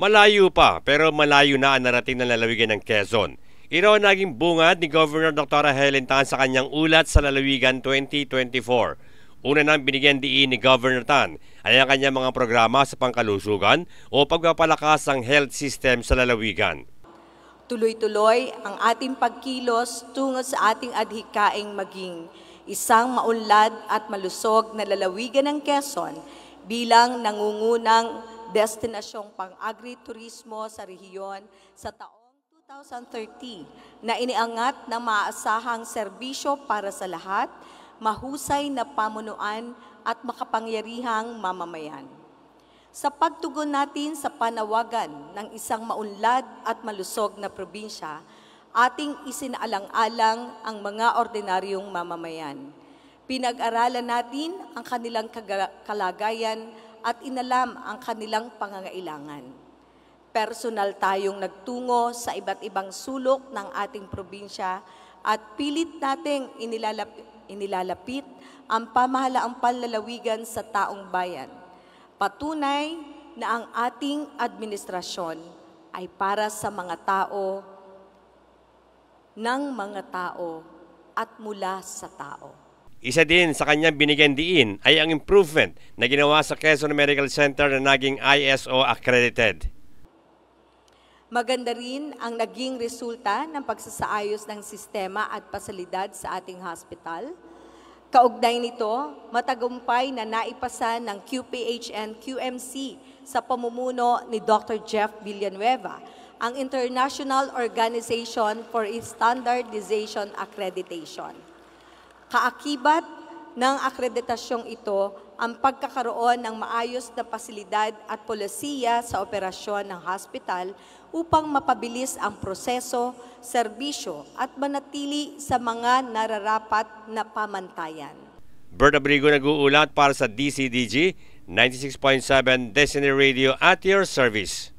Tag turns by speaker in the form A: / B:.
A: Malayo pa pero malayo na ang narating ng lalawigan ng Quezon. Ito ang naging bungad ni Governor Dr. Helen Tan sa kanyang ulat sa lalawigan 2024. Una nang binigyan diin ni Governor Tan ay ang kanyang mga programa sa pangkalusugan o pagpapalakas ng health system sa lalawigan.
B: Tuloy-tuloy ang ating pagkilos tungo sa ating adhikaing maging isang maunlad at malusog na lalawigan ng Quezon bilang nangungunang destinasyong pang-agriturismo sa rehiyon sa taong 2030 na iniangat ng maaasahang serbisyo para sa lahat, mahusay na pamunuan at makapangyarihang mamamayan. Sa pagtugon natin sa panawagan ng isang maunlad at malusog na probinsya, ating isinaalang-alang ang mga ordinaryong mamamayan. Pinag-aralan natin ang kanilang kalagayan at inalam ang kanilang pangangailangan. Personal tayong nagtungo sa iba't ibang sulok ng ating probinsya at pilit nating inilalapit ang pamahalaang panlalawigan sa taong bayan. Patunay na ang ating administrasyon ay para sa mga tao, ng mga tao at mula sa tao.
A: Isa din sa kanyang binigyan diin ay ang improvement na ginawa sa Quezon Medical Center na naging ISO accredited.
B: Maganda rin ang naging resulta ng pagsasaayos ng sistema at pasilidad sa ating hospital. Kaugnay nito, matagumpay na naipasa ng QPHN-QMC sa pamumuno ni Dr. Jeff Villanueva, ang International Organization for Standardization Accreditation. Kaakibat ng akreditasyong ito ang pagkakaroon ng maayos na pasilidad at polisiya sa operasyon ng hospital upang mapabilis ang proseso, serbisyo at manatili sa mga nararapat na pamantayan.
A: Bert Abrigo nag-uulat para sa DCDG 96.7 Destiny Radio at your service.